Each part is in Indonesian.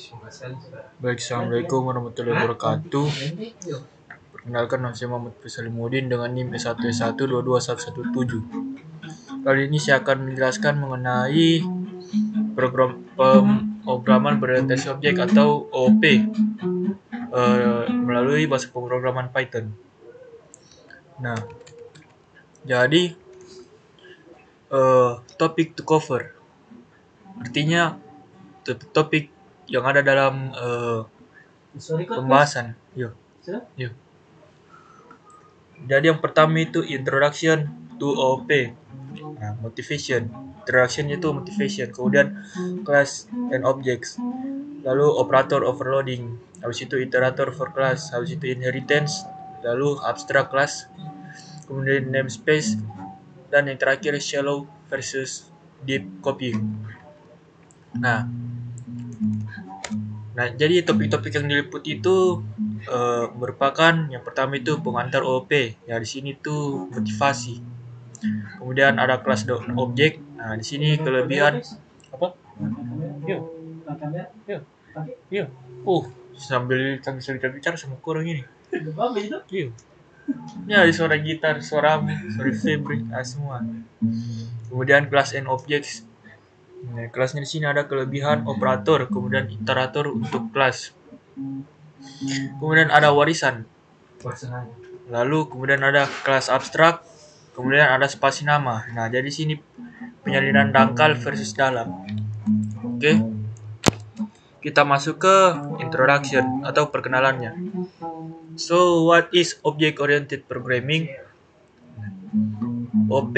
Baik, Assalamualaikum warahmatullahi wabarakatuh. Perkenalkan, nama saya Muhammad Fisalimuddin dengan NIM S1S1221117. Kali ini saya akan menjelaskan mengenai program pemrograman berorientasi objek atau OOP melalui bahasa pemrograman Python. Nah, jadi topik to cover artinya topik yang ada dalam pembahasan. Yuk. Jadi yang pertama itu introduction to OOP. Nah, motivation. Introduction itu motivation. Kemudian class and objects. Lalu operator overloading. Habis itu iterator for class. Habis itu inheritance. Lalu abstract class. Kemudian namespace. Dan yang terakhir shallow versus deep copying. Nah, jadi topik-topik yang diliput itu merupakan yang pertama itu pengantar OOP. Ya di sini tuh motivasi. Kemudian ada kelas objek. Nah, di sini kelebihan apa? Yuk. Sambil bicara sama kurang ini. Yuk. Ya, ada suara gitar, suara Febri, semua. Kemudian kelas and objects. Nah, kelasnya di sini ada kelebihan operator, kemudian iterator untuk kelas. Kemudian ada warisan. Lalu kemudian ada kelas abstrak, kemudian ada spasi nama. Nah, jadi sini penyalinan dangkal versus dalam. Oke. Kita masuk ke introduction atau perkenalannya. So, what is object oriented programming? OP,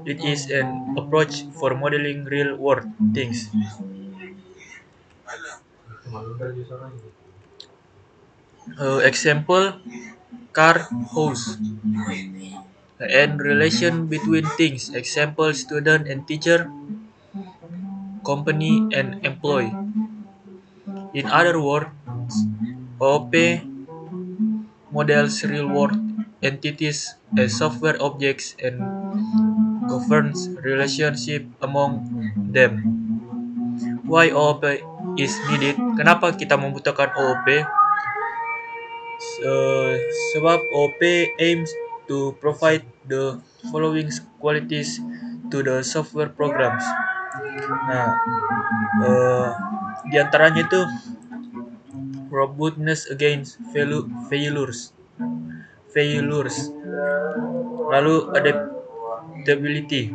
it is an approach for modeling real world things. Example, car, house. And relation between things. Example, student and teacher, company and employee. In other words, OOP models real world entities as software objects and governs relationship among them. Why OOP is needed? Kenapa kita membutuhkan OOP? Sebab OOP aims to provide the following qualities to the software programs. Nah, diantaranya itu robustness against failures. Lalu adaptability.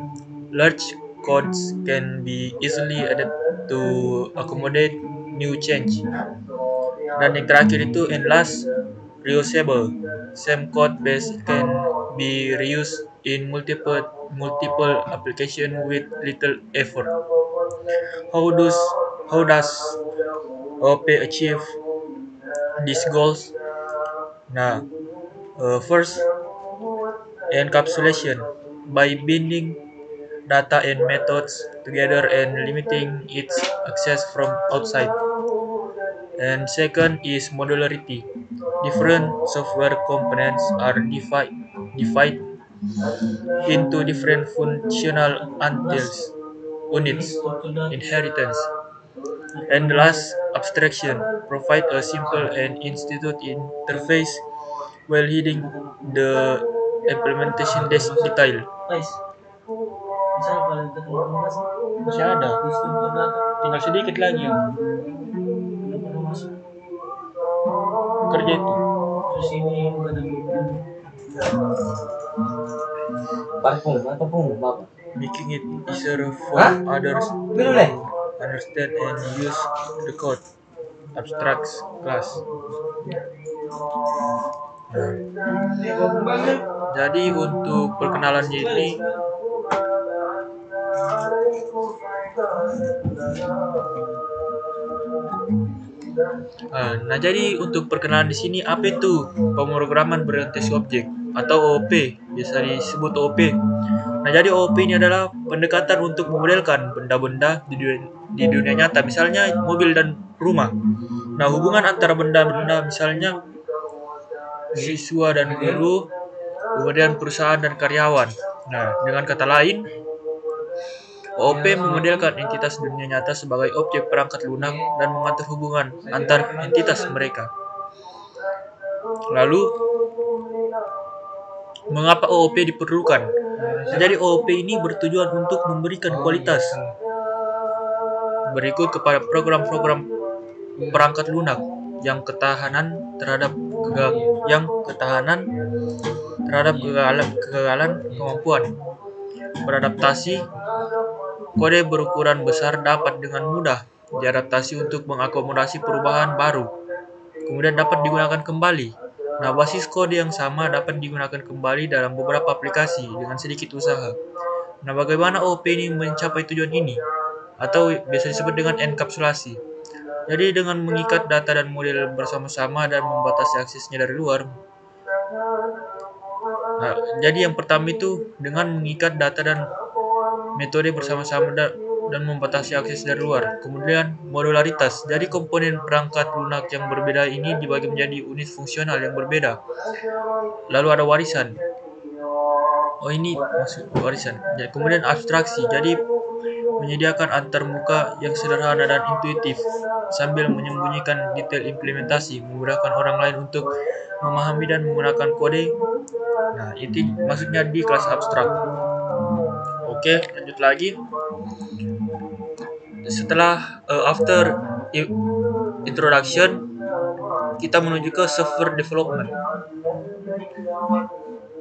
Large codes can be easily adapted to accommodate new change. Dan yang terakhir itu and last, reusable. Same code base can be reused in multiple application with little effort. How does OOP achieve these goals? Nah, first, encapsulation by binding data and methods together and limiting its access from outside. And second is modularity. Different software components are divided into different functional units, inheritance. And last, abstraction. Provide a simple and institute interface while hiding the implementation detail. Masih ada. Tinggal sedikit lagi yang kerja itu. Making it easier for others to understand and use the code. Abstract class. Jadi untuk perkenalannya ini jadi untuk perkenalan di sini apa itu pemrograman berorientasi objek atau OOP, biasa disebut OOP. Nah, jadi OOP ini adalah pendekatan untuk memodelkan benda-benda di dunia nyata, misalnya mobil dan rumah. Nah, hubungan antara benda-benda misalnya siswa dan guru, kemudian perusahaan dan karyawan. Nah, dengan kata lain, OOP memodelkan entitas dunia nyata sebagai objek perangkat lunak dan mengatur hubungan antar entitas mereka. Lalu, mengapa OOP diperlukan? Jadi OOP ini bertujuan untuk memberikan kualitas berikut kepada program-program perangkat lunak yang ketahanan terhadap kegagalan kemampuan beradaptasi. Kode berukuran besar dapat dengan mudah diadaptasi untuk mengakomodasi perubahan baru, kemudian dapat digunakan kembali. Nah, basis kode yang sama dapat digunakan kembali dalam beberapa aplikasi dengan sedikit usaha. Nah, bagaimana OOP ini mencapai tujuan ini? Atau biasa disebut dengan enkapsulasi. Jadi dengan mengikat data dan model bersama-sama dan membatasi aksesnya dari luar. Nah, jadi yang pertama itu dengan mengikat data dan metode bersama-sama dan membatasi akses dari luar. Kemudian modularitas. Jadi komponen perangkat lunak yang berbeda ini dibagi menjadi unit fungsional yang berbeda. Lalu ada warisan. Oh, ini maksud warisan. Ya, kemudian abstraksi. Jadi menyediakan antarmuka yang sederhana dan intuitif sambil menyembunyikan detail implementasi, memudahkan orang lain untuk memahami dan menggunakan kode. Nah, itu maksudnya di kelas abstrak. Oke, lanjut lagi. Setelah after introduction, kita menuju ke software development.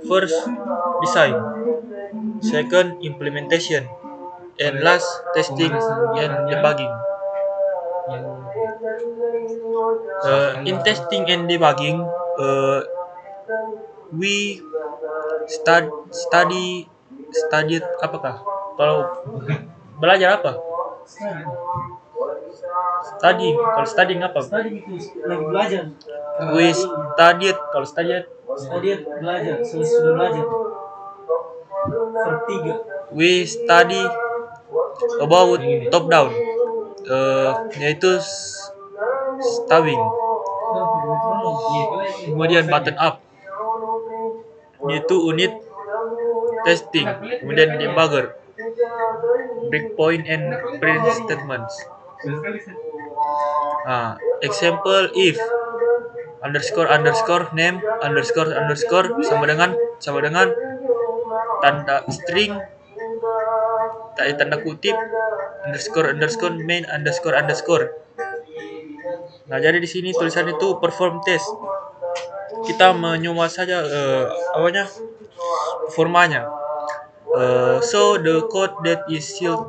First, design. Second, implementation. And last, testing and debugging. In testing and debugging, we studied apakah? Kalau belajar apa? Kalau studying apa? Studying itu lagi belajar. We studied. Kalau studied belajar. Sudah belajar. Vertiga. We study about top down, yaitu stabbing. Kemudian button up, yaitu unit testing. Kemudian debugger, breakpoint and print statements. Example if __ name _ sama dengan tanda string, tanda kutip _ main __. Nah, jadi di sini tulisan itu perform test. Kita menyumat saja formanya. So the code that is sealed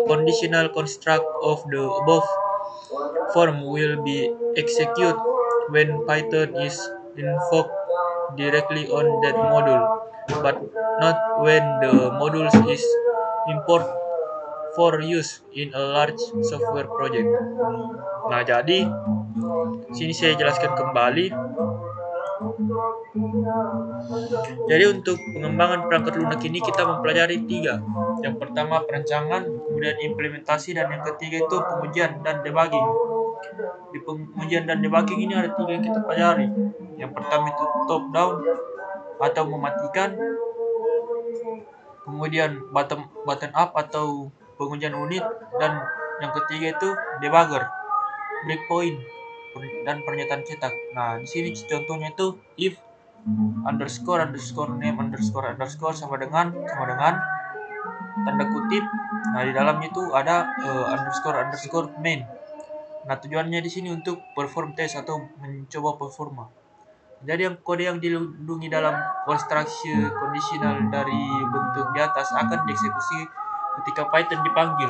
conditional construct of the above form will be executed when Python is invoked directly on that module, but not when the module is imported for use in a large software project. Nah, jadi sini saya jelaskan kembali. Jadi untuk pengembangan perangkat lunak ini kita mempelajari 3. Yang pertama perancangan, kemudian implementasi, dan yang ketiga itu pengujian dan debugging. Di pengujian dan debugging ini ada 3 yang kita pelajari. Yang pertama itu top down atau mematikan, kemudian button up atau pengujian unit, dan yang ketiga itu debugger, breakpoint, dan pernyataan cetak. Nah, di sini contohnya itu if __ name _ sama dengan tanda kutip. Nah, di dalamnya itu ada _ main. Nah, tujuannya di sini untuk perform test atau mencoba performa. Jadi kode yang dilindungi dalam konstruksi kondisional dari bentuk di atas akan dieksekusi ketika Python dipanggil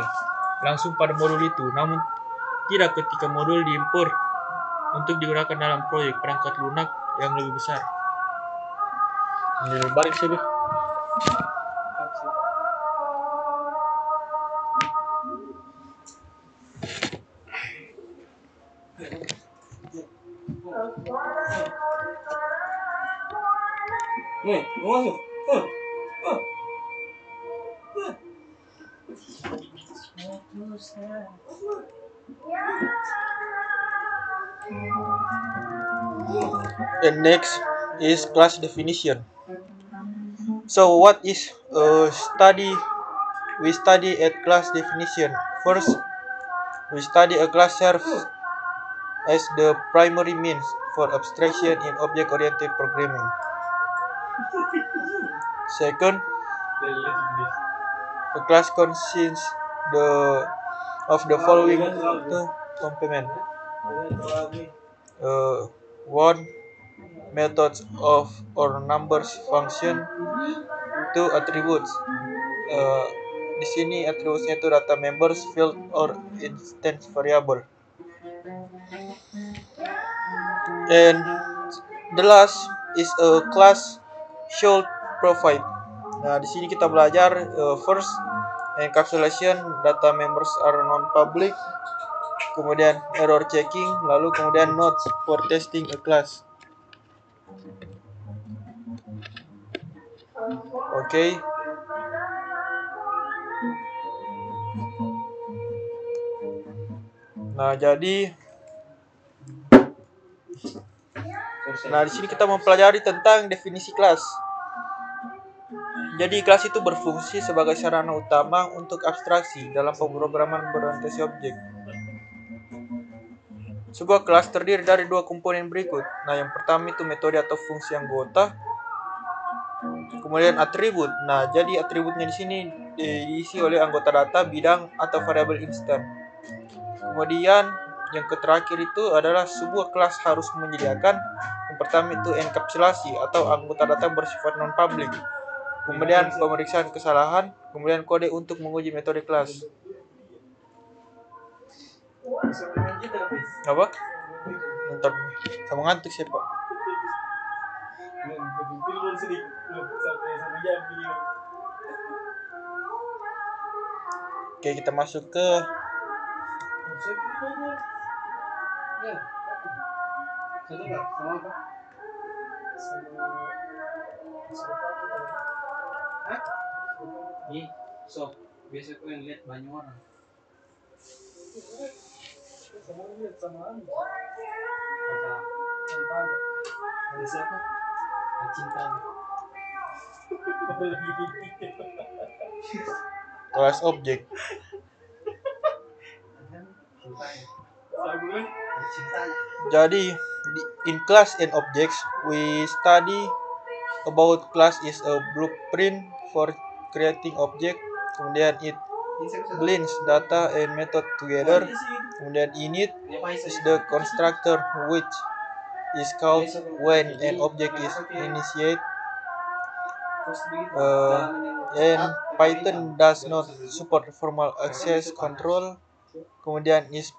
langsung pada modul itu, namun tidak ketika modul diimport untuk digunakan dalam proyek perangkat lunak yang lebih besar. Balik sih, Masuk. And next is class definition. So what is a study we study at class definition. First, we study a class serves as the primary means for abstraction in object-oriented programming. Second, a class consists of the following two components. One, methods of or numbers function. Two, attributes. Di sini attributesnya itu data members, field, or instance variable. And the last is a class should provide. Nah, di sini kita belajar first encapsulation, data members are non-public, kemudian error checking, lalu kemudian notes for testing a class. Oke. Nah, di sini kita mempelajari tentang definisi kelas. Jadi kelas itu berfungsi sebagai sarana utama untuk abstraksi dalam pemrograman berorientasi objek. Sebuah kelas terdiri dari dua komponen berikut. Nah, yang pertama itu metode atau fungsi anggota. Kemudian atribut. Nah, jadi atributnya di sini diisi oleh anggota data, bidang, atau variabel instan. Kemudian yang terakhir itu adalah sebuah kelas harus menyediakan yang pertama itu enkapsulasi atau anggota data bersifat non-public. Kemudian pemeriksaan kesalahan, kemudian kode untuk menguji metode kelas. Apa? Nonton sama ngantuk sih, Pak. Oke, kita masuk ke So, biasa aku yang lihat banyak orang. Ada siapa? Cinta. kelas objek. Jadi in class and objects we study about class is a blueprint for creating object. Kemudian it blends data and method together. Kemudian init is the constructor which is called when an object is initiated. And Python does not support formal access control. Kemudian is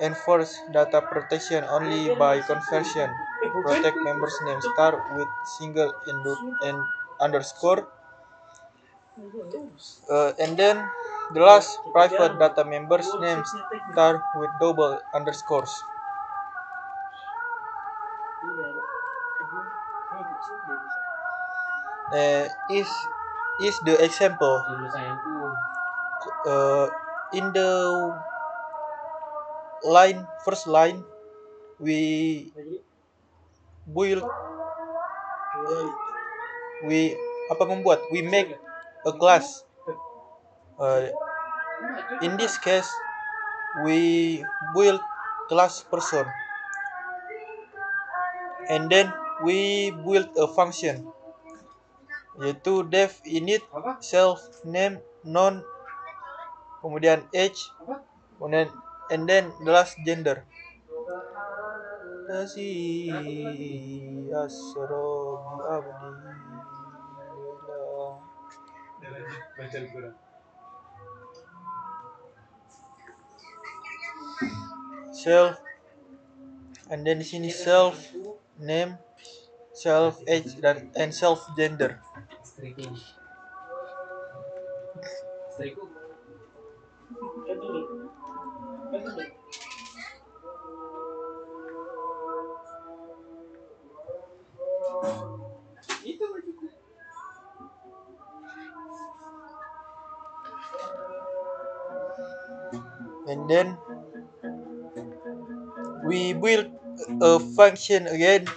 enforce data protection only by conversion. Protect members name star with single and underscore. And then the last private data members name star with double underscores. Is the example in the first line we make a class. In this case we build class person, and then we build a function yaitu def init self name non, kemudian age, kemudian and then the last gender. Self, and then di sini self name, self age, dan and self gender. And then we build a function again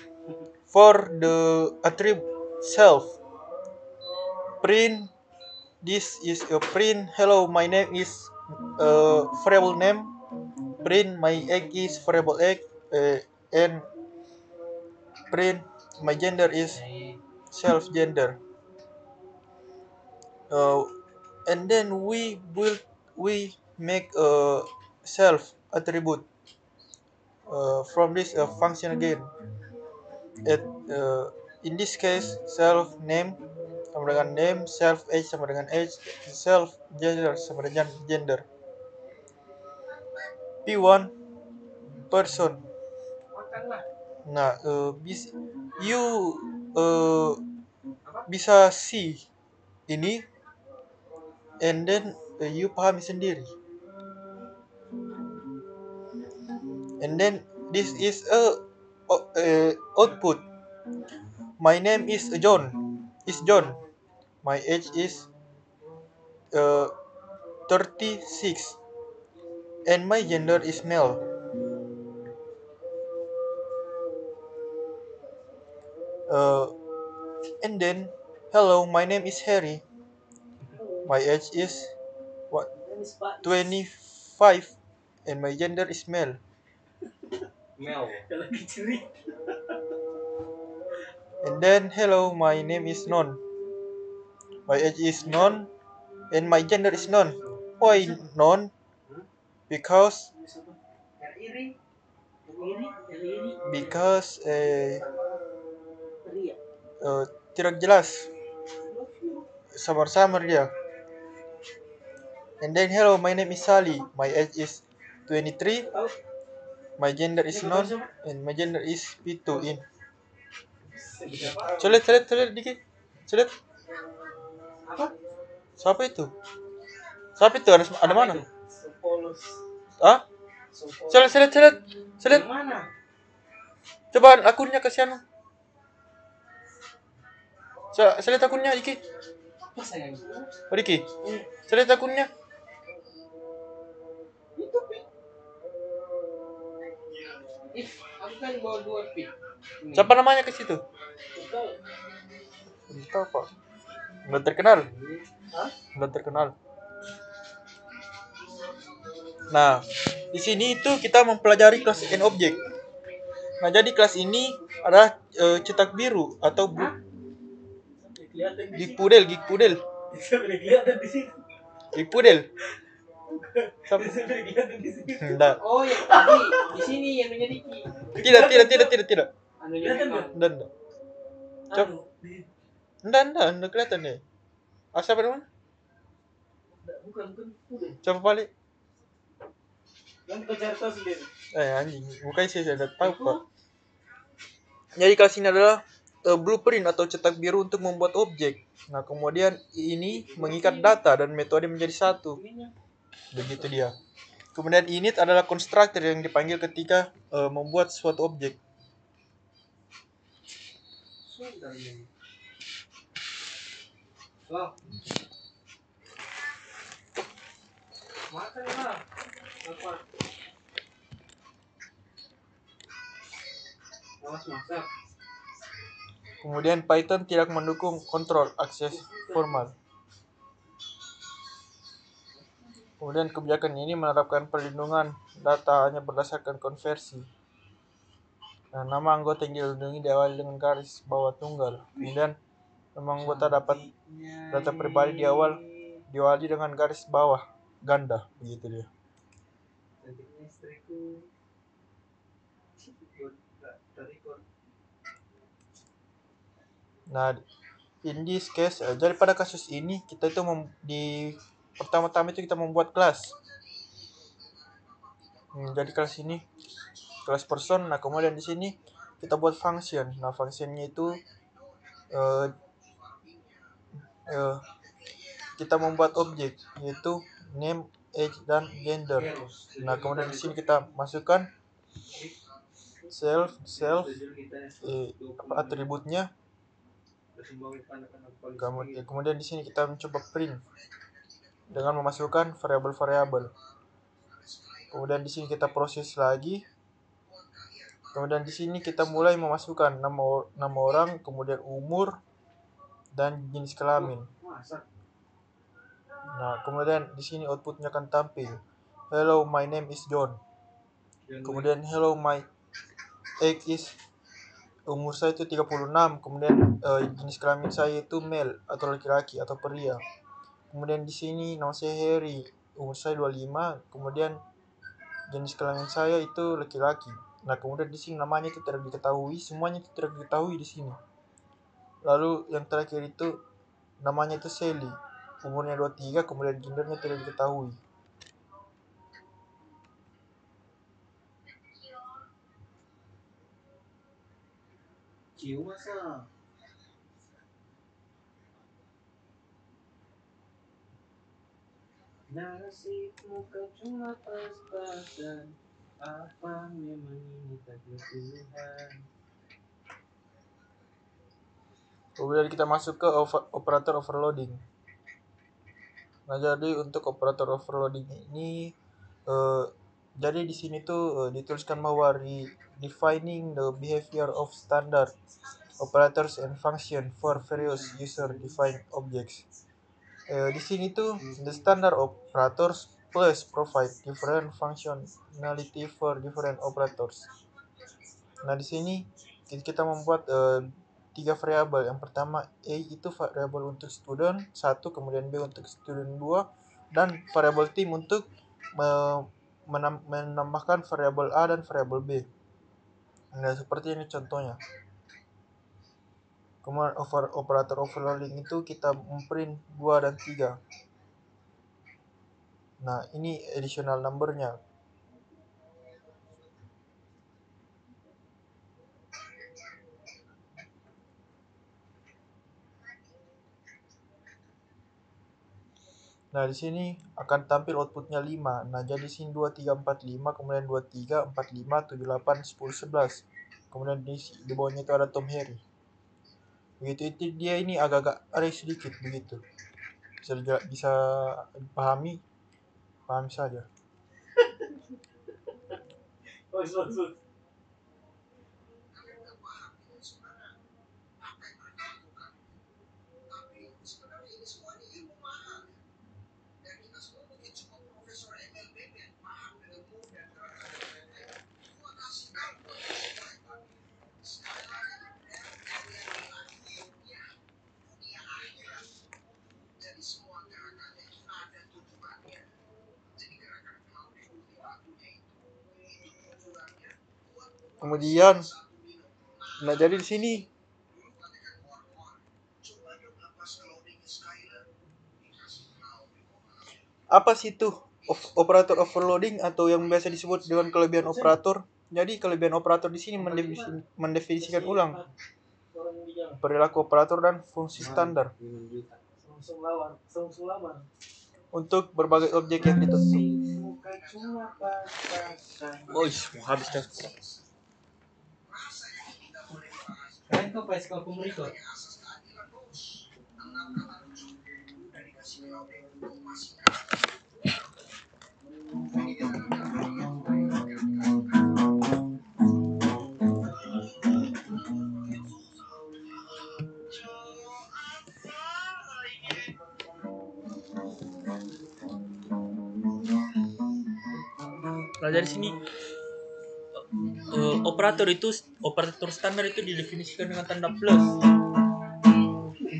for the attribute self. Print this is a print. Hello, my name is variable name. Print my egg is variable egg. And print my gender is self gender. And then we make a self attribute from this function again. It in this case self name sama dengan name, self age sama dengan age, self gender sama dengan gender. P1 person. Nah, you bisa see ini, and then you pahami sendiri. And then this is a output. My name is John. Is John. My age is 36. And my gender is male. And then, hello, my name is Harry. My age is what? 25. And my gender is male. And then, hello, my name is Non. My age is Non. And my gender is Non. Why Non? Because tidak jelas, samar-samar dia. And then hello, my name is Sally. My age is 23. My gender is non, and my gender is P2 in. Colet dikit. Colet. Siapa itu? Siapa itu? Ada mana? Ah? Colet. Coba akunnya ke siapa? Colet akunnya Iki. Riki. Colet akunnya. Siapa namanya ke situ? Entah Pak. Nggak terkenal. Nah, di sini itu kita mempelajari kelas and object. Nah, jadi kelas ini adalah cetak biru atau Geek pudel. Enggak. Oh ya, tadi di sini yang menyelidiki. Tidak. Dan enggak kelihatan deh. Asal pada mana? Bukan pudel. Coba balik. Yang kau cari tahu sendiri. Anjing, bukannya saya sudah tahu Pak. Jadi kelas ini adalah blueprint atau cetak biru untuk membuat objek. Nah, kemudian ini mengikat data dan metode menjadi satu. Begitu dia. Kemudian init adalah konstruktor yang dipanggil ketika membuat suatu objek. Kemudian Python tidak mendukung kontrol akses formal. Kemudian kebijakan ini menerapkan perlindungan data hanya berdasarkan konversi. Nah, nama anggota yang dilindungi diawali dengan garis bawah tunggal. Kemudian nama anggota dapat data pribadi diawali dengan garis bawah ganda, begitu dia. Nah, in this case, jadi pada kasus ini kita itu di pertama-tama itu kita membuat kelas. Jadi kelas ini kelas person. Nah, kemudian di sini kita buat function. Nah, functionnya itu kita membuat objek yaitu name, age, dan gender. Nah, kemudian di sini kita masukkan self atributnya. Kemudian di sini kita mencoba print dengan memasukkan variabel. Kemudian di sini kita proses lagi. Kemudian di sini kita mulai memasukkan nama orang, kemudian umur dan jenis kelamin. Nah, kemudian di sini outputnya akan tampil. Hello, my name is John. Kemudian hello, my age is, umur saya itu 36. Kemudian jenis kelamin saya itu male atau laki-laki atau pria. Kemudian di sini nama saya Harry, umur saya 25. Kemudian jenis kelamin saya itu laki-laki. Nah, kemudian di sini namanya itu tidak diketahui, semuanya itu tidak diketahui di sini. Lalu yang terakhir itu namanya itu Sally, umurnya 23, kemudian gendernya tidak diketahui. Cium masa. Nasibmu kau cuma pas-pasan. Apa memang ini takdir Tuhan? Kemudian kita masuk ke operator overloading. Nah, jadi untuk operator overloading ini jadi di sini tuh dituliskan bahwa defining the behavior of standard operators and function for various user defined objects. Di sini tuh the standard operators plus provide different functionality for different operators. Nah, di sini kita membuat 3 variabel. Yang pertama A itu variabel untuk student 1, kemudian B untuk student 2, dan variabel team untuk menambahkan variabel A dan variabel B. Nah, seperti ini contohnya. Kemudian operator overloading itu kita memprint 2 dan 3. Nah, ini additional numbernya. Nah, di sini akan tampil outputnya 5. Nah, jadi sini 2, 3, 4, 5, kemudian 2, 3, 4, 5, 7, 8, 10, 11. Kemudian di bawahnya itu ada Tom Harry. Begitu itu dia ini agak-agak aneh sedikit begitu. Bisa pahami saja. Bagus. Kemudian, nah jadi di sini apa sih itu operator overloading atau yang biasa disebut dengan kelebihan operator? Jadi kelebihan operator di sini mendefinisikan ulang perilaku operator dan fungsi standar untuk berbagai objek yang ditentu. Mau habis dah. Kau pas kau komunikasi. Nah, dari sini operator standar itu didefinisikan dengan tanda plus.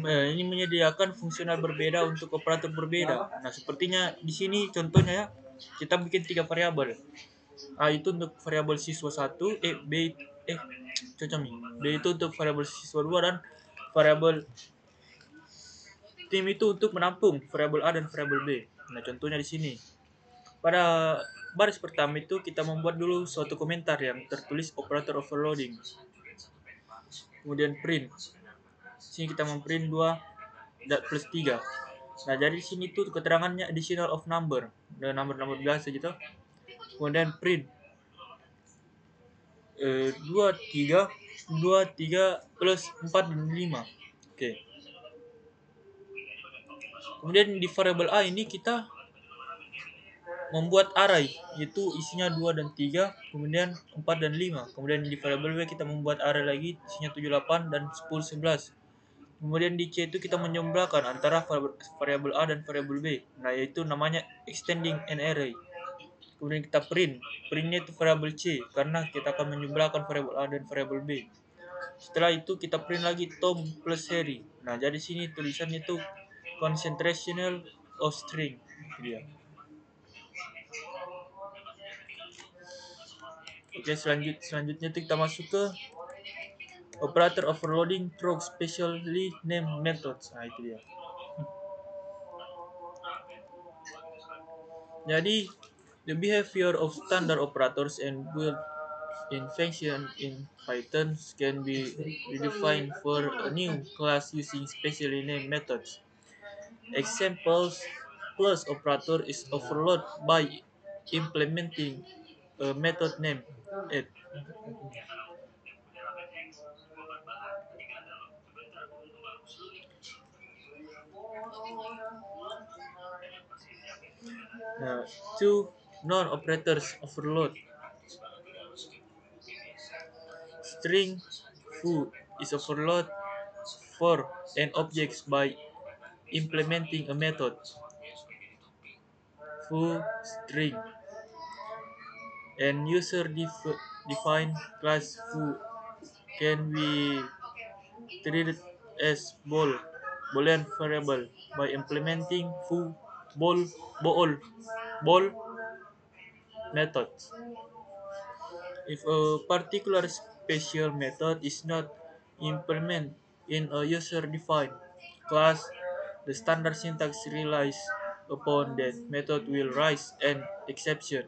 Ini menyediakan fungsional berbeda untuk operator berbeda. Nah, sepertinya di sini contohnya ya, kita bikin 3 variabel. A itu untuk variabel siswa 1, B itu untuk variabel siswa 2, dan variabel tim itu untuk menampung variabel A dan variabel B. Nah, contohnya di sini. Pada baris pertama itu kita membuat dulu suatu komentar yang tertulis operator overloading. Kemudian print. Sini kita memprint 2 plus 3. Nah, jadi di sini tuh keterangannya additional of number. Dan nomor-nomor biasa gitu. Kemudian print 2, 3 plus 4 dan 5. Oke. Kemudian di variabel A ini kita membuat array, yaitu isinya 2 dan 3, kemudian 4 dan 5. Kemudian di variabel B kita membuat array lagi, isinya 7, 8 dan 10, 11. Kemudian di C itu kita menjumlahkan antara variabel A dan variabel B. Nah, yaitu namanya extending an array. Kemudian kita print. Printnya itu variabel C karena kita akan menjumlahkan variabel A dan variabel B. Setelah itu kita print lagi Tom plus Harry. Nah, jadi sini tulisannya itu concentrational of string. Itu dia. Oke, selanjutnya kita masuk ke operator overloading through specially named methods. Nah, itu dia. Jadi, the behavior of standard operators and built-in function in Python can be redefined for a new class using specially named methods. Examples: plus operator is overloaded by implementing a method named it. Now, two non-operators overload. String foo is overloaded for an object by implementing a method foo string, and user-defined class foo can be treated as boolean variable by implementing foo bool methods. If a particular special method is not implemented in a user-defined class, the standard syntax relies upon that method will raise an exception.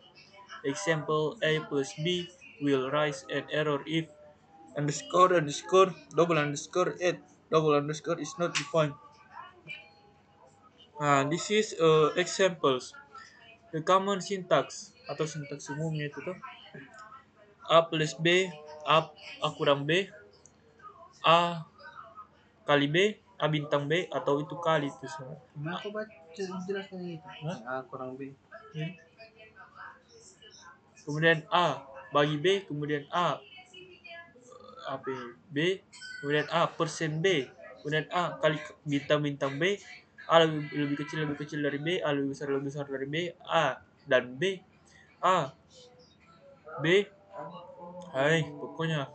Example: A plus B will raise an error if underscore underscore double underscore it double underscore is not defined. This is examples. The common syntax atau sintaks umumnya itu tuh A plus B, A kurang B, A kali B, A bintang B, atau itu kali itu semua. Gimana kok baca jelaskan itu? A kurang B. Kemudian A bagi B, kemudian A AB B, kemudian A persen B, kemudian A kali bintang-bintang B, A lebih kecil dari B, A lebih besar dari B, A dan B, A B, pokoknya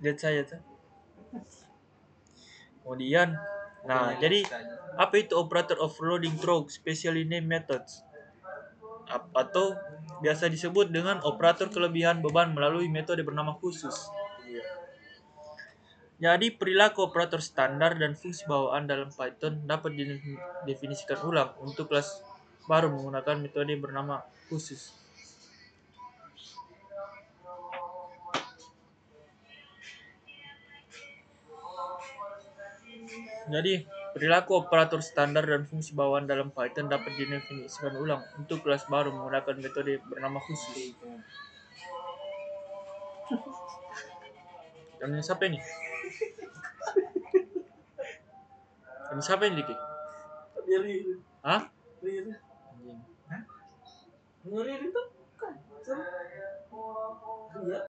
lihat saya tuh. Kemudian, nah jadi apa itu operator overloading through specially named methods? Atau biasa disebut dengan operator kelebihan beban melalui metode bernama khusus. Jadi perilaku operator standar dan fungsi bawaan dalam Python dapat didefinisikan ulang untuk kelas baru menggunakan metode bernama khusus. Jadi perilaku operator standar dan fungsi bawaan dalam Python dapat didefinisikan ulang untuk kelas baru menggunakan metode bernama khusus. Dan siapa ini? Dan siapa ini, Diki? Hah? Ngeri itu kan? Iya.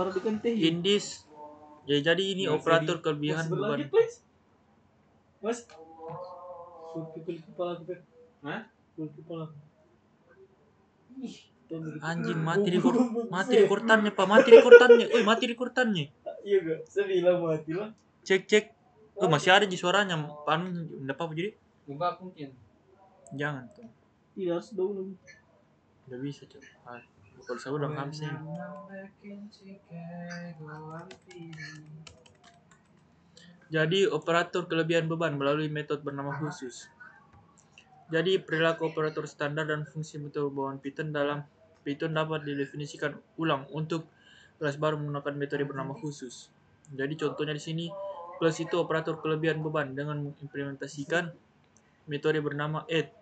Baru bikin teh. In this, ya jadi ini operator kelebihan Mas, beban. berlanjut, Mas. Mas. Kulit kepala kita. Hah? Kulit kepala. Ih, Anjing, mati rekordannya Pak, mati rekordannya. Oi, mati rekordannya. iya gak? Saya bilang mati lah. Cek. Oh, masih ada di suaranya. Pan enggak apa-apa jadi. Buka mungkin. Jangan tuh. Tidak harus dulu. Udah bisa, Cok. Kalau saya udah habis ini. Jadi operator kelebihan beban melalui metode bernama khusus. Jadi perilaku operator standar dan fungsi metode bawaan Python dalam Python dapat didefinisikan ulang untuk kelas baru menggunakan metode bernama khusus. Jadi contohnya di sini kelas itu operator kelebihan beban dengan mengimplementasikan metode bernama add.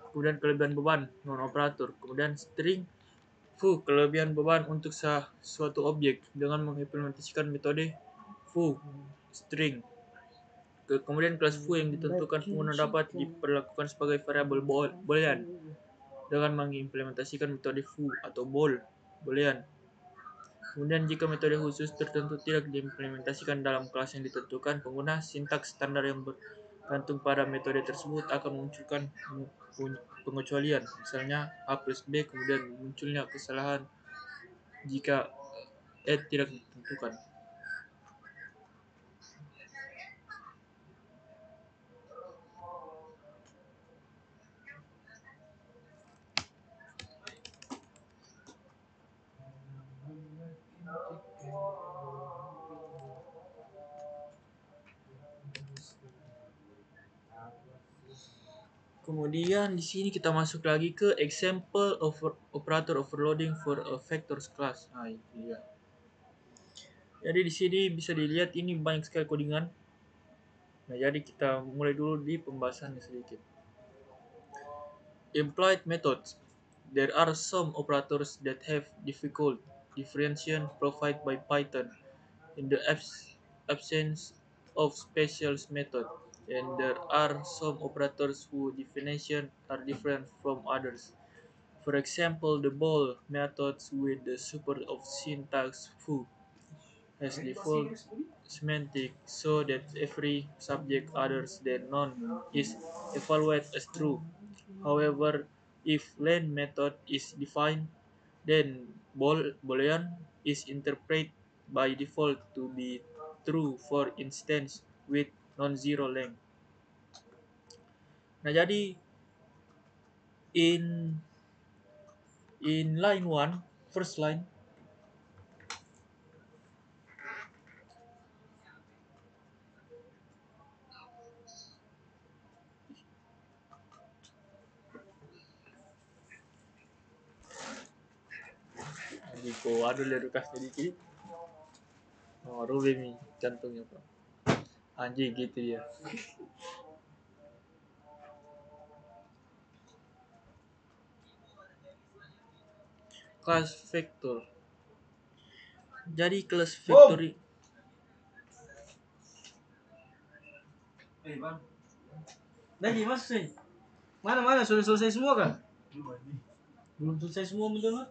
Kemudian kelebihan beban non operator, kemudian string foo kelebihan beban untuk suatu objek dengan mengimplementasikan metode foo string. Kemudian kelas foo yang ditentukan pengguna dapat diperlakukan sebagai variabel boolean dengan mengimplementasikan metode foo atau boolean. Kemudian jika metode khusus tertentu tidak diimplementasikan dalam kelas yang ditentukan, pengguna sintaks standar yang bergantung pada metode tersebut akan memunculkan pengecualian, misalnya A plus B, kemudian munculnya kesalahan jika add tidak ditentukan. Kemudian di sini kita masuk lagi ke example of operator overloading for a vectors class. Nah, itu dia. Jadi di sini bisa dilihat ini banyak sekali codingan. Nah, jadi kita mulai dulu di pembahasannya sedikit. Implied methods. There are some operators that have difficult differentiation provided by Python in the absence of special method, and there are some operators whose definition are different from others. For example, the ball methods with the support of syntax foo has default semantic so that every subject other than none is evaluated as true. However, if len method is defined, then boolean is interpreted by default to be true, for instance with non-zero length. Nah, jadi in line 1, first line, Jiko ada lerukas sedikit. Oh, Rubemi jantungnya Pak. Anjing gitu ya. Class vector. Jadi class vector Bang. Lagi mas sih. Mana sudah selesai semua kan? Belum selesai semua mendownload.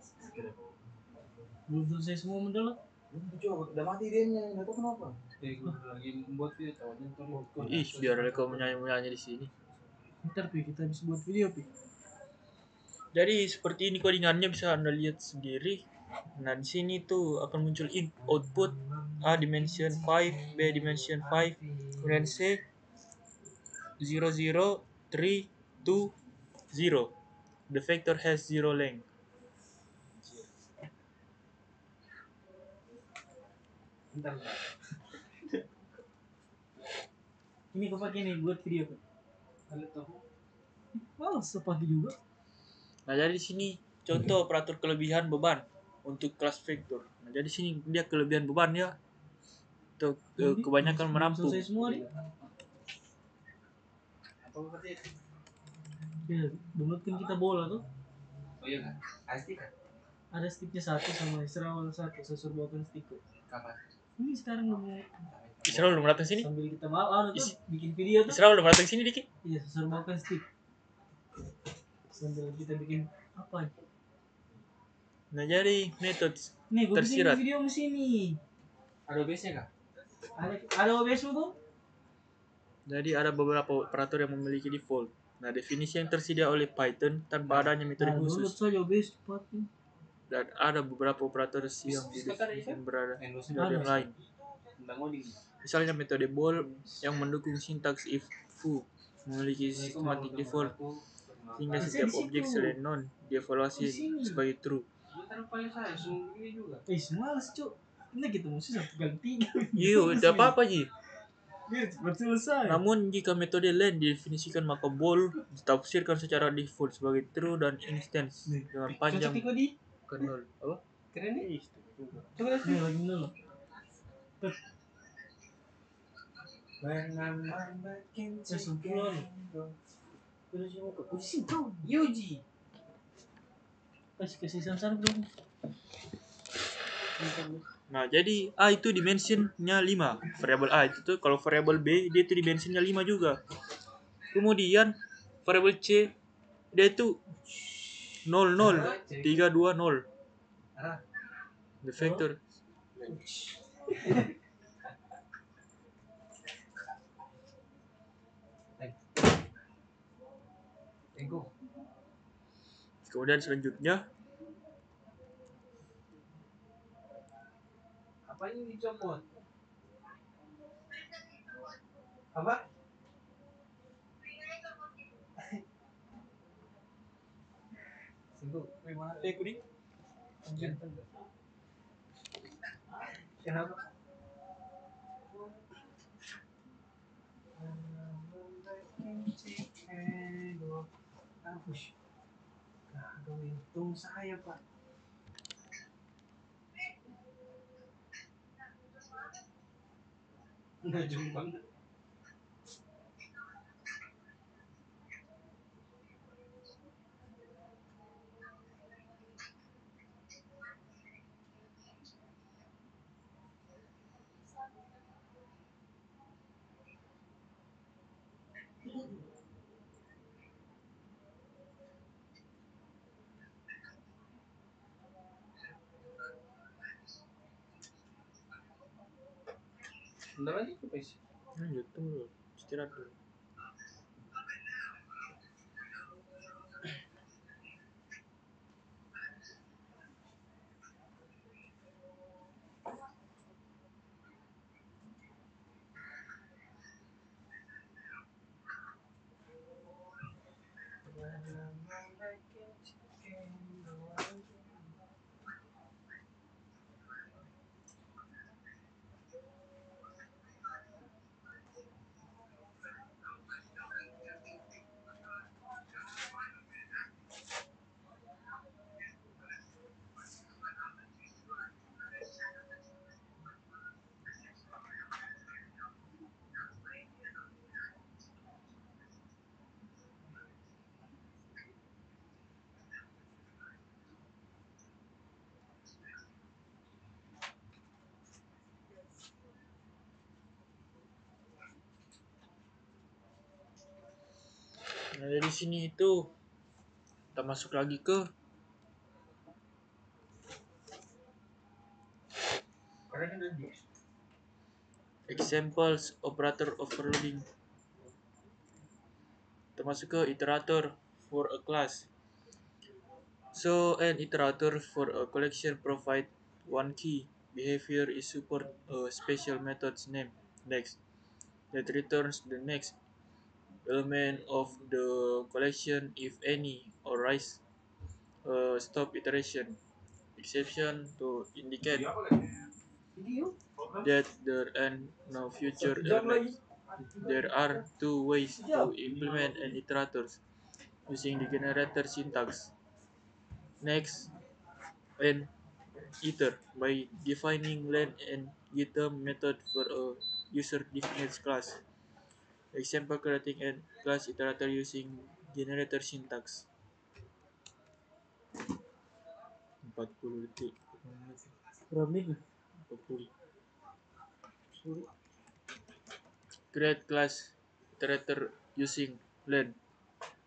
Belum selesai semua mendownload. Coba udah mati dia nya, enggak tahu kenapa. Lagi membuat video tahu. Ih, biar kau menyanyi di sini. Ntar kita bisa buat video pi. Jadi seperti ini codingannya bisa Anda lihat sendiri. Nah, di sini tuh akan muncul output A dimension 5, B dimension 5, kemudian C 0 0 3 2 0. The vector has zero length. Bentar. Ini kau pakai nih buat video kan? Ada tahu? Malas pakai juga. Nah, jadi di sini contoh operator kelebihan beban untuk kelas vektor. Nah, jadi sini dia kelebihan beban ya. Untuk kebanyakan merampung. Selesai semua nih. Apa berarti? Ya, downloadkan kita bola tuh. Oh iya kan? Ada stick kan? Ada sticknya satu sama Israel satu. Saya suruh bawakan stick. Kapan? Ini sekarang udah Israel udah datang sini. sambil kita tuh bikin video tuh. Israel udah datang sini dikit. Iya, saya suruh bawakan stick. Sambil kita bikin apa? Nah, jadi methods Nih, gue bikin tersirat. video di sini. Ada OBS-nya kah? Ada OBS tuh? Jadi ada beberapa operator yang memiliki default. Nah, definisi yang tersedia oleh Python tanpa adanya metode Nah, download khusus. saja OBS cepatnya. Dan ada beberapa operator yang didefinisikan berada dari yang lain. Tentang coding. Misalnya metode bool yang mendukung sintaks if foo memiliki systematic default sehingga setiap objek selain non dievaluasi sebagai true. Dia taruh file saya, semua begini juga. Males cuk. Ini kita mesti 1 kali 3. Iya, itu apa Ji? Biar cepat selesai. Namun jika metode len didefinisikan maka bool ditafsirkan secara default sebagai true dan instance dengan panjang Cocok di kernel. Apa? Keren nih. Coba lihat nih lagi dulu. Yuji. Kasih samsar belum? Nah, jadi A itu dimensionnya 5. Variabel A itu tuh kalau variabel B dia itu dimensionnya 5 juga. Kemudian variabel C dia itu 0 0 3 2 0. The vector. Ego. Kemudian selanjutnya Apa ini dicopot? Apa? Sungguh, memang kudi? Kenapa? Kagak untung saya pak. Nggak jumbang. Bentar lagi apa sih? lanjut dulu. Istirahat dulu. Nah, dari sini itu kita masuk lagi ke examples operator overloading. Kita masuk ke iterator for a class. So an iterator for a collection provide one key behavior is support a special method's name next that returns the next element of the collection if any or rise stop iteration exception to indicate that there are no future elements. There are two ways to implement an iterator using the generator syntax. Next, an iter by defining len and getter method for a user-defined class. Example creating a class iterator using generator syntax. 40 detik. Berapa menit? 40. Create class iterator using len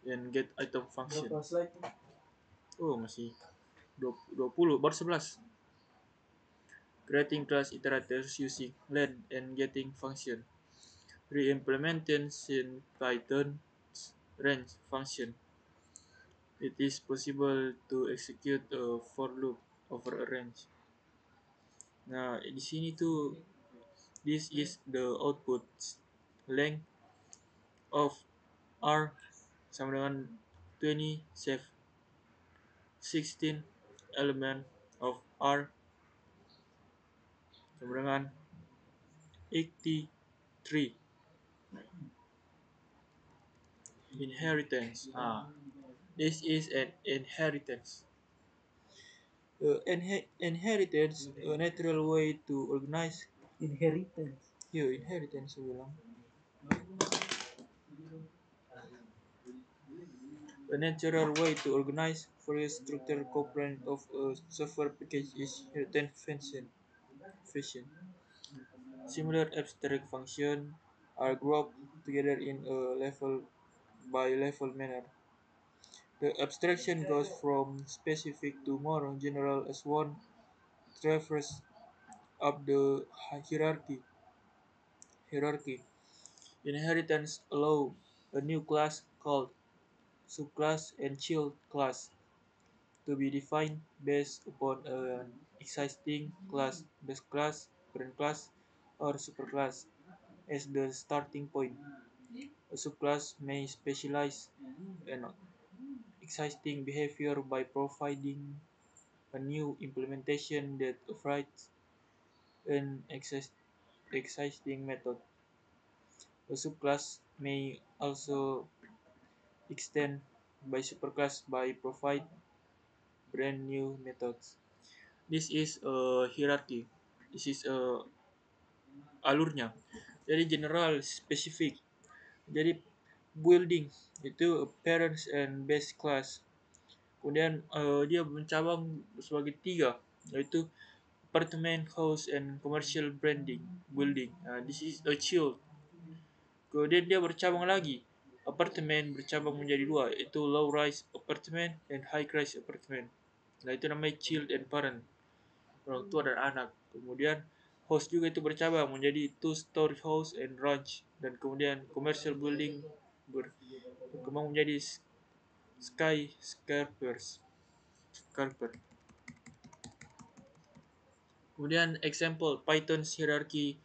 and get item function. Berapa slide? Oh, masih 20 baru 11. Creating class iterators using len and getting function. Re-implementation Python's range function. It is possible to execute a for loop over a range. Nah, di sini tuh this is the output length of R sama dengan 20 save 16 element of R sama dengan 83 inheritance. This is an inheritance. Inheritance a natural way to organize. Inheritance. Inheritance saya bilang. A natural way to organize various structured components of a software package is inheritance function. Similar abstract functions are grouped together in a level by level manner. The abstraction goes from specific to more general as one traverses up the hierarchy. Inheritance allows a new class called subclass and child class to be defined based upon an existing class, base class, parent class, or superclass as the starting point. A subclass may specialize an existing behavior by providing a new implementation that overrides an existing method. A subclass may also extend by superclass by provide brand new methods. This is a hierarchy. This is alurnya. Jadi general, spesifik. Jadi building itu parents and base class. Kemudian dia mencabang sebagai 3, yaitu apartment, house, and commercial branding building. This is a child. Kemudian dia bercabang lagi. Apartemen bercabang menjadi 2, yaitu low rise apartment dan high rise apartment. Nah, itu namanya child and parent, orang tua dan anak. Kemudian house juga itu bercabang menjadi two-story house and ranch, dan kemudian commercial building berkembang menjadi skyscrapers. Kemudian example Python's hierarchy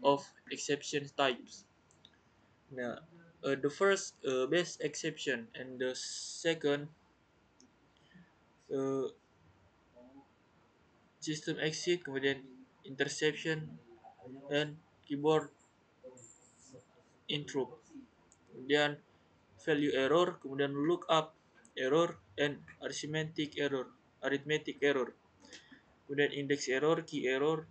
of exception types. Now, the first base exception and the second system exit, kemudian interception and keyboard interrupt. Kemudian value error, kemudian lookup error and arithmetic error. Kemudian index error, key error,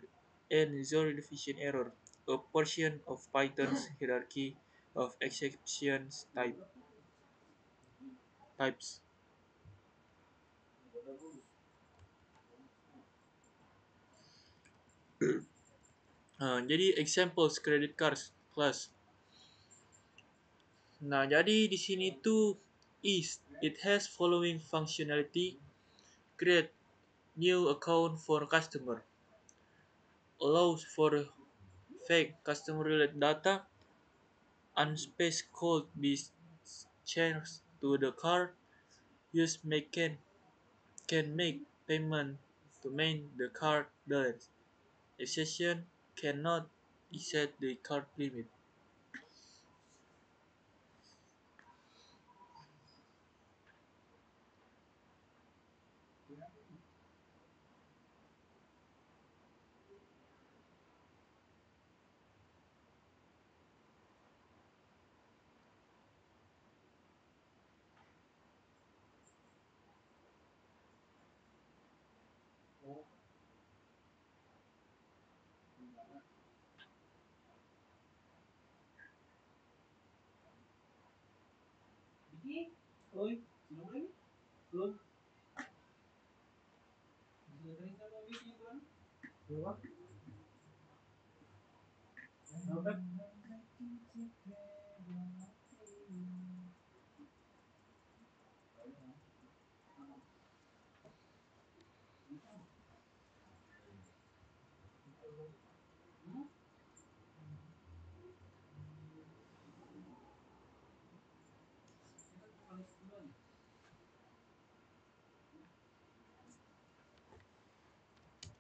and zero division error. A portion of Python's hierarchy of exceptions types. Jadi examples credit cards class. Nah, jadi di sini tuh it has following functionality: create new account for customer, allows for fake customer related data, unspaced code be changed to the card, use can make payment to main the card balance. Exception cannot exceed the card limit. Oi, sino lagi? Belum. Berapa? Berapa?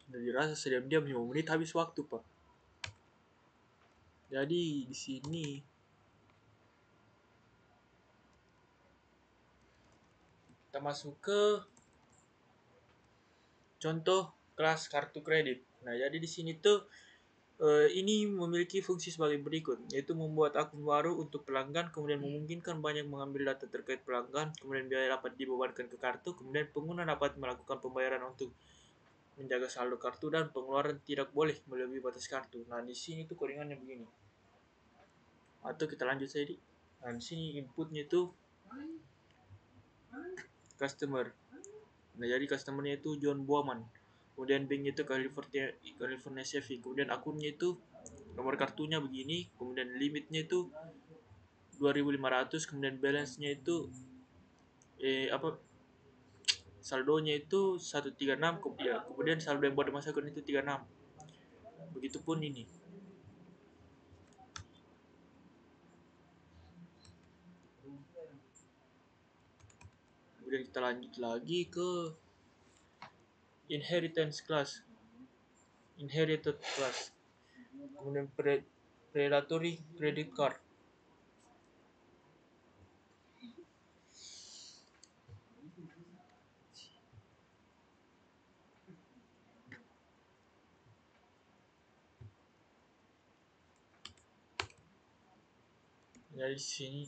Dan dirasa sediam-diam 5 menit habis waktu, Pak. Jadi di sini kita masuk ke contoh kelas kartu kredit. Nah, jadi di sini tuh ini memiliki fungsi sebagai berikut, yaitu membuat akun baru untuk pelanggan, kemudian memungkinkan banyak mengambil data terkait pelanggan, kemudian biaya dapat dibebankan ke kartu, kemudian pengguna dapat melakukan pembayaran untuk menjaga saldo kartu, dan pengeluaran tidak boleh melebihi batas kartu. Nah, di sini tuh codingannya begini. Atau kita lanjut saja. Nah, di sini inputnya itu customer. Nah, jadi customernya itu John Boaman. Kemudian banknya itu California Saving. Kemudian akunnya itu nomor kartunya begini. Kemudian limitnya itu 2.500. Kemudian balance-nya itu saldonya itu 136. Ya, kemudian saldo yang buat dimasukkan itu 36. Begitupun ini. Kemudian kita lanjut lagi ke inheritance class. Inherited class. Kemudian predatory credit card. Dari sini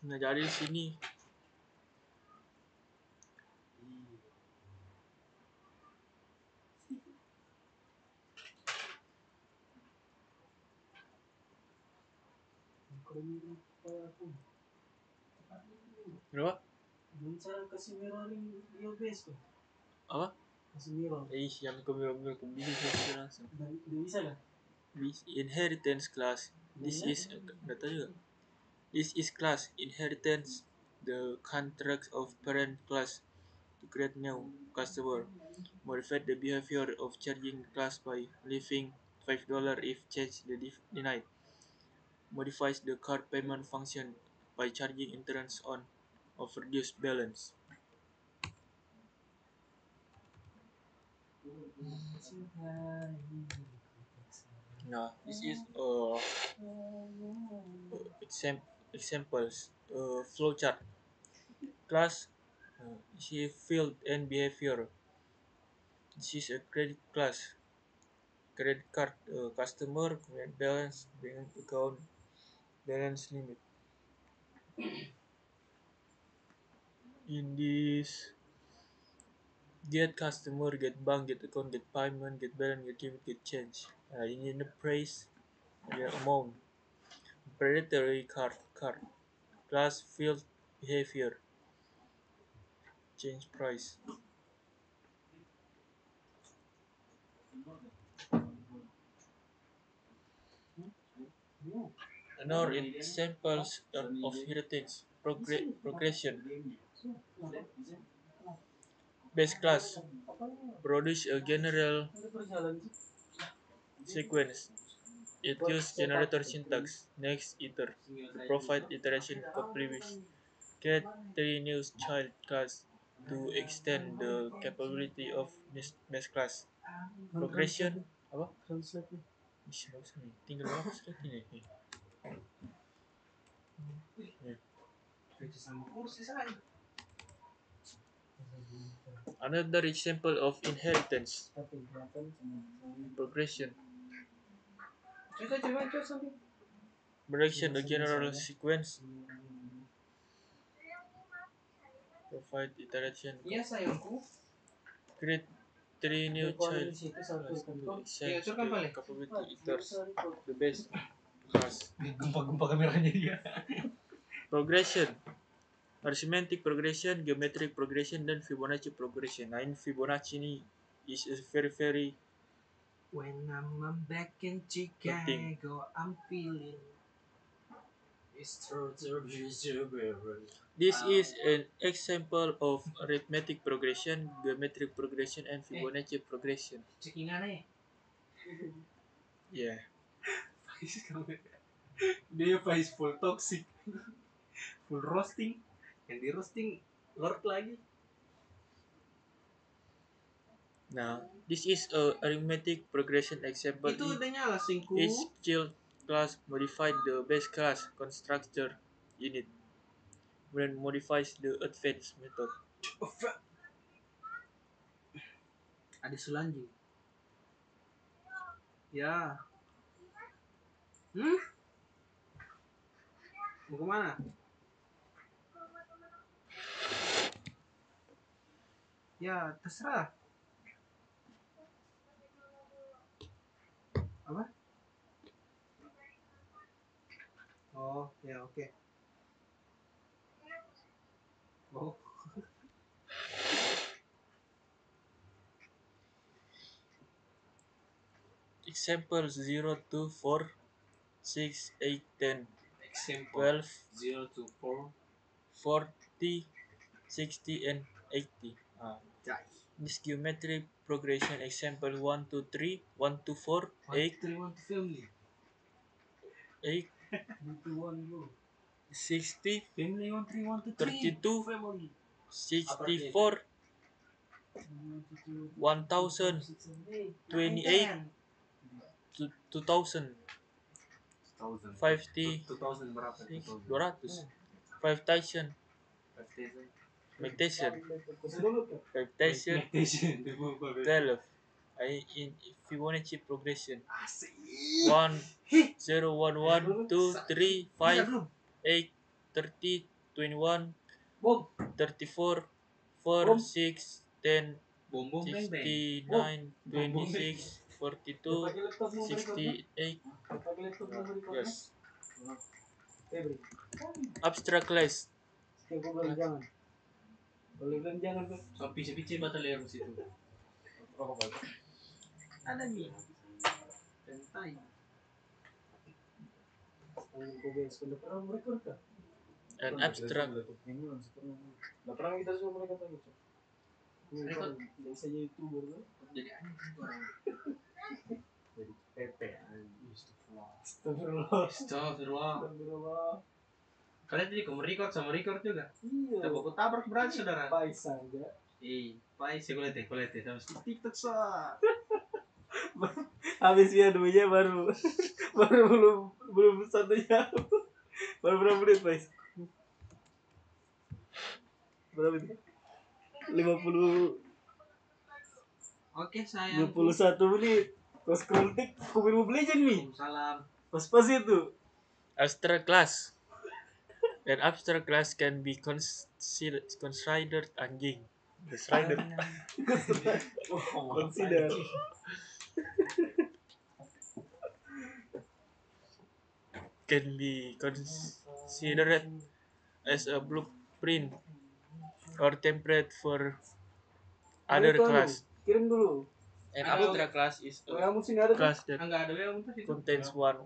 nah jadi di sini berapa? Belum cara kasih mirroring di OBS kok. Apa? Kasih mirror. Yang kemil-kemil bisa langsung. Udah bisa kan? This inheritance class. This is nggak tahu juga. This is class inheritance the contract of parent class to create new customer. Modify the behavior of charging class by leaving $5 if change denied. Modifies the card payment function by charging interest on overdue balance. Nah, this is examples flowchart class. This is field and behavior. This is a credit class. Credit card customer, balance, bank account, balance limit. In this, get customer, get bank, get account, get payment, get balance, get limit, get change. In the price, amount. Predatory card class, field, behavior, change price. Another examples of heritage progression. Base class produce a general sequence. It uses generator syntax, next iter, to provide iteration complete. Create 3 new child class to extend the capability of base class. Progression apa? Translate. Bisa bagus nih. Tinggal berapa slide ini? Sama kursi saya. Another example of inheritance progression. Coba sampai. Progression, a general sequence. Provide iteration. Iya sayangku. Create 3 new child class to Iya, extend kan the boleh. capability iters the base class. Gempa-gempa kameranya dia. Progression, arithmetic progression, geometric progression, dan Fibonacci progression. Nah, ini Fibonacci ini is a very When I'm back in Chicago, I'm feeling. This is an example of arithmetic progression, geometric progression, and Fibonacci progression. Cekingan Yeah. Dia Faiz full toxic, full roasting, yang di roasting Lord lagi. Now, this is a arithmetic progression example. Itu udah nyala singku. Each child class modified the base class constructor unit, then modifies the advanced method. Ada Sulanji. Ya. Mau kemana? Ya, terserah. Apa? Oh, ya oke. Oh. Example 0 to 4, 6, 8, 10, Example 12, 0 to 4. 40, 60, and 80. Jai. This geometric progression example 1 to 3, 1 to 4, 8, 3 1 to family. 8, 1 go. 60, Family 1 3 1 to 3. 32, Family. 64, 1000, 28, 2000, 50, 2000 berapa? 200, 5000, 5000. meditation, 5000, Meditation. 12. In Fibonacci progression Asik. 1, 0, 1, 1, 2, 3, 5, 8, 30, 21, Bom. 34, 4, 6, 10, Bom bom beng beng. 69, 26, 42, 68. Yes. Abstract class. So pici-pici batal ya situ. Ada nih. Pentai. An abstract Jadi anjing orang. Jadi Pepe. Astagfirullah. Kalian tadi record sama record juga? Iya. Tabrak berat saudara. Pais saja. Pais ya kulete sama TikTok sah. Habis ya duanya baru belum 1 jam. Baru berapa menit, Pais? Berapa itu? 50 Oke sayang. 21 menit. Pas scroll tik, Mobile Legend nih. Salam. Pas itu. abstract class. An abstract class can be considered anjing. Considered. Consider. Can be considered as a blueprint or template for other class. Kirim dulu. An abstract class is a Kamu sini ada class that Enggak ada yang untuk itu. contains one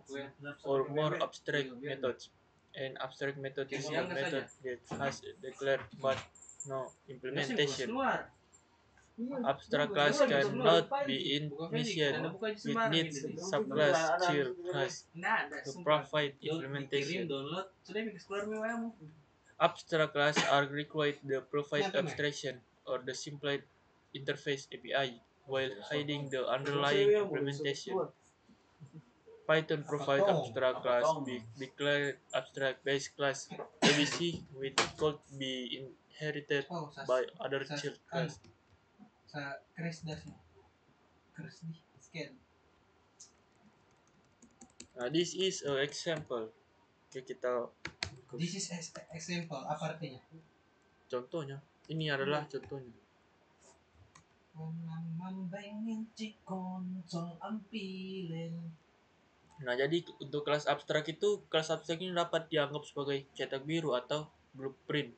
or more abstract methods. An abstract method is a method that has declared but no implementation. Abstract class cannot be initiated. It needs subclass child class to provide implementation. Download sudah bisa keluar mewamu. Abstract class are required to provide abstraction or the simplified interface API while hiding the underlying implementation. Python provides abstract class declared abstract base class ABC which could be inherited by other child class. Sa crash dah sih. Crash di scan. Nah, this is an example. Oke, kita This is example. Apa artinya? contohnya. Ini adalah contohnya. Membayangin konsol ampilin. Nah, jadi untuk kelas abstrak itu, kelas abstrak ini dapat dianggap sebagai cetak biru atau blueprint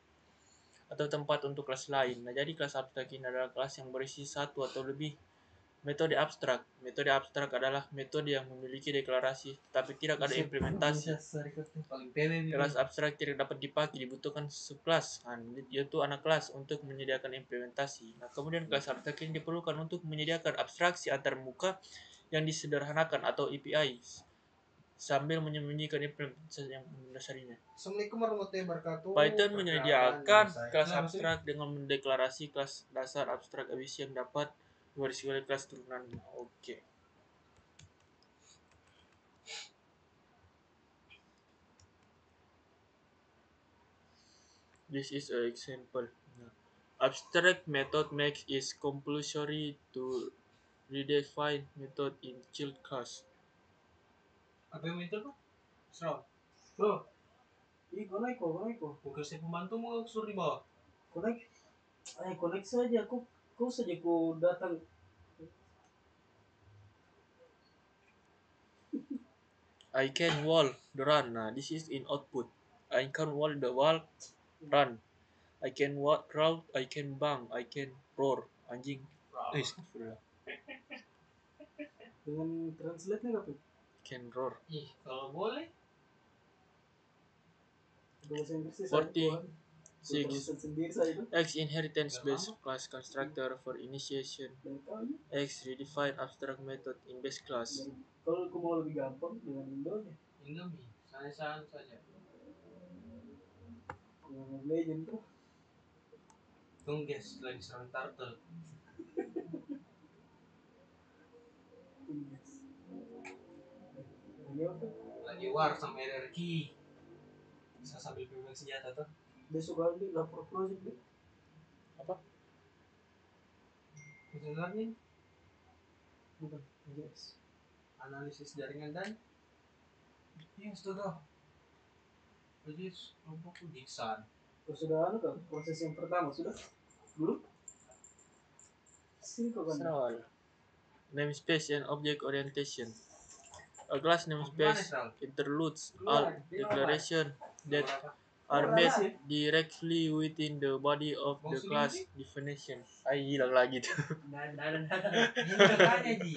atau tempat untuk kelas lain. Nah, jadi kelas abstrak ini adalah kelas yang berisi satu atau lebih metode abstrak. Metode abstrak adalah metode yang memiliki deklarasi tapi tidak ada implementasi. Kelas abstrak tidak dapat dipakai, dibutuhkan subkelas, yaitu anak kelas untuk menyediakan implementasi. Nah, kemudian kelas abstrak ini diperlukan untuk menyediakan abstraksi antar muka yang disederhanakan atau API sambil menyembunyikan implementasi yang mendasarinya. Assalamualaikum warahmatullahi wabarakatuh. Python menyediakan Perkenalkan, kelas nama saya. abstrak dengan mendeklarasi kelas dasar abstrak abis yang dapat diwarisi oleh kelas turunannya. Oke. This is an example. Abstract method makes is compulsory to redefine method in child class. Apa yang itu tuh? Serau. Bro. Ih, connect kok. Bukan saya pembantu mau suruh di bawah. Connect. Connect saja. Kau saja ku datang. I can wall the run. Nah, this is in output. I can wall the wall run. I can walk crowd. I can bang. I can roar. Anjing. Astagfirullah. Dengan translate-nya apa? Can roar. Ih, kalau boleh. Bahasa Inggrisnya 46 translate sendiri saya itu. X inheritance based class constructor for initiation. Dan kau ini. X redefine abstract method in base class. Kalau aku mau lebih gampang dengan Indonya. Indomie. Sana saja. Dengan Legend tuh. Tunggu guys, lagi serang turtle. Ini apa? Lagi war sama RRQ. Bisa sambil pegang senjata tuh. Besok kali lapor project deh. Apa? Machine learning, Bukan. Yes. analisis jaringan dan yes tuh dah. Jadi kelompokku Dixon. Kau sudah kan? Proses yang pertama sudah? Belum? Sini kau kan? Soal namespace and object orientation. A class namespace interludes all declaration that are made directly within the body of the class definition. Hilang lagi tuh. Ini makanya Ji.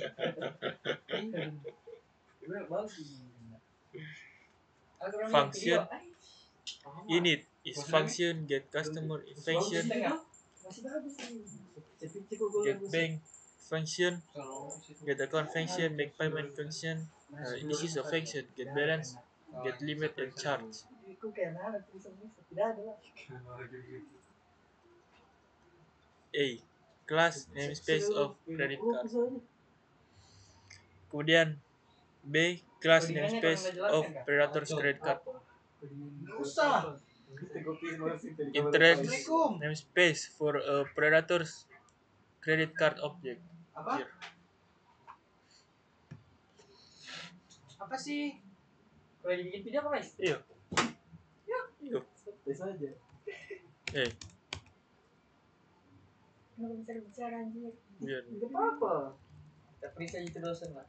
Function init is function get customer function Masih bagus nih. get bank function get account function make payment function. This is a function get balance get limit and charge. Kok kayak anak tulisan tidak ada lah. A class namespace of credit card. Kemudian B class namespace of predator's credit card. Usah. Internet namespace for a predator's credit card object. Apa? Apa sih? Kalau dibikin video apa guys? Iya. Iya. Santai saja. Nggak bisa bicara anjir. Biar Tidak apa-apa. Kita periksa itu dosen lah.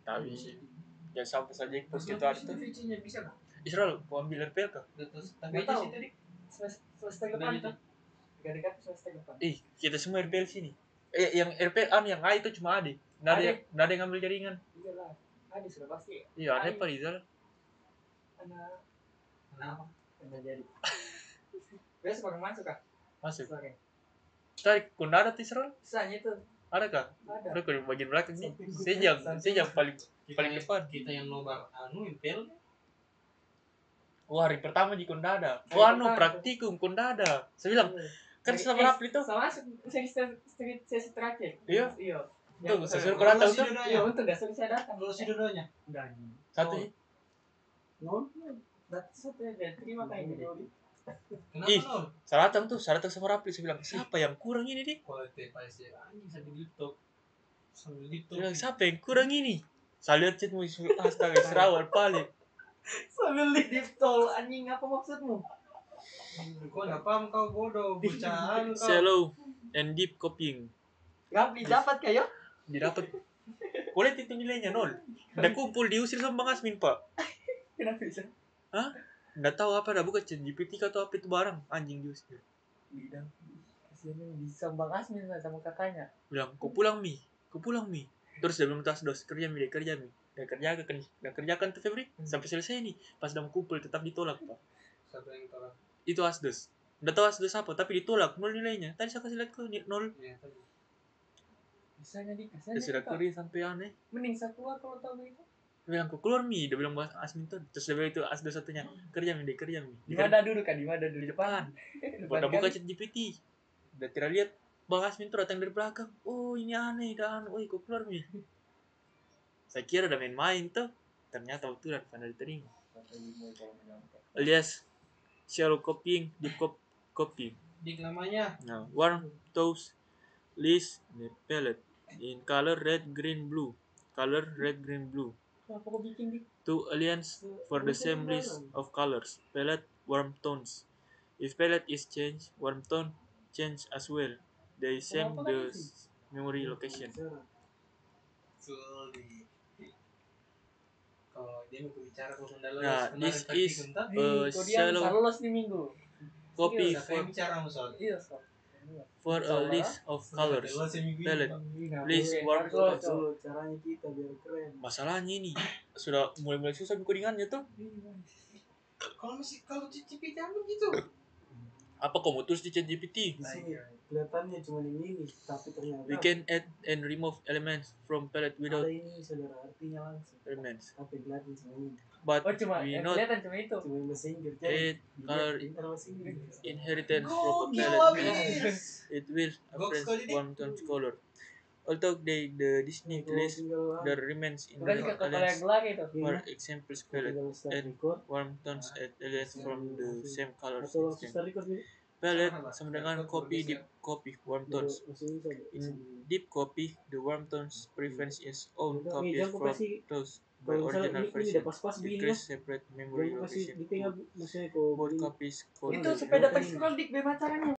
tapi jangan sampai saja post gitu ada tuh. VC-nya bisa nggak? Israel mau ambil RPL kah? Terus Nggak tapi tahu. situ di Semester depan tuh. Dekat semester depan. Ih, kita semua RPL sini. Yang RPL yang A itu cuma Ade. Nggak ada yang ngambil jaringan. Iya lah. Ada sudah pasti. Iya, ada Pak Rizal. Anak kenapa? anak jadi. Besok pakai masuk kah? Masuk. Pakai. Tarik kunda ada tuh Israel? Sisanya itu Ada kah? ada. Ada kok di bagian belakang nih. Saya jam paling depan. Kita yang nobar impel. Oh, hari pertama di kunda ada. Hari Oh, pertama. praktikum kunda ada. Saya bilang kan sama Rapli tuh. Sama masuk sesi terakhir. Iya. Iya. Tuh, saya suruh kau datang tuh. Iya, untung dah saya datang. Kalau si dodonya. Enggak. Satu sih. Nol. Berarti satu ya terima kayaknya deh. Kenapa Ih. nol? Saya datang sama Rapli. Saya bilang, siapa yang kurang ini nih? Kualitas PSC anjing sambil laptop. Sambil laptop. Saya bilang, siapa yang kurang ini? Saya lihat chatmu, astaga, serawal paling. Sambil deep tol anjing apa maksudmu? Kau nggak paham kau bodoh, bocahan kau. Shallow and deep copying. Enggak dapat kayak Didapat. Boleh itu nilainya 0. Udah kumpul diusir sama Bang Asmin, Pak. kenapa bisa? Hah? Nggak tahu apa, dah bukan ChatGPT atau apa itu barang. Anjing diusir. Bidang. Kesini bisa Bang Asmin sama kakaknya. Bilang, kau pulang Mi. Terus dia bilang tas dos, kerja Mi. Dia kerjakan tuh Febri. Sampai selesai nih. Pas udah mau kumpul tetap ditolak, Pak. Satu yang tolak. Itu asdos. Nggak tahu asdos apa, tapi ditolak 0 nilainya. Tadi saya kasih lihat kok 0. Iya tadi. Bisanya dikasih Ya sudah kering sampai aneh. mending saya keluar kalau tahu begitu. Dia bilang kok keluar mi, dia bilang bahas Asmin tuh. Terus dia bilang itu Asdo satunya kerja mi, Di mana dulu kan? Di mana dulu di depan. Udah buka chat GPT. Udah tidak lihat Bang Asmin tuh datang dari belakang. Oh ini aneh dan, oh kok keluar mi. Saya kira udah main-main tuh. Ternyata betulan pada diterima. Alias shallow copying, deep copying. Dik namanya. Now, warm toast list the palette in color red, green, blue. Color red, green, blue. Apa kau bikin di? Two aliens for the same list of colors. Palette, warm tones. If palette is changed, warm tone change as well. They same the memory location. Sorry. Kalau dia mau bicara kalau mendalam Nah, this is Kau dia bisa shallow lolos di minggu. copy Siapa yang bicara soal Iya, stop. for a list of colors. Palette, list warm Lolos, tones. Caranya kita biar keren. Masalahnya ini sudah mulai susah codingannya tuh. kalau CCP jangan gitu. Apa kamu tulis di ChatGPT? Di sini kelihatannya cuma ini, tapi ternyata We can add and remove elements from palette ada without ini saudara artinya langsung. elements. Tapi kelihatan cuma ini. But Oh cuma we yang not kelihatan cuma itu. Cuma bahasa Inggris. add color Pintar bahasa Inggris. inheritance from a Gila palette. bis. It will Goks appreciate kali ini. one tone's color. Although the distinct list there remains in Udah the ke kepala aliens gelar itu. for examples palette Tinggal start and record warm tones at aliens from the same colors atau langsung system. start record nih. Palette sama dengan copy deep copy warm tones. Masih bisa. In deep copy, the warm tones prevents its own Udah, copies jangan from kasih- those by Kalau misalnya original ini udah version. pas-pas It begini creates separate memory Jangan kasih location. di tengah maksudnya kok Both copies code Itu Itu sepeda ini. pex scroll dik bagaimana caranya?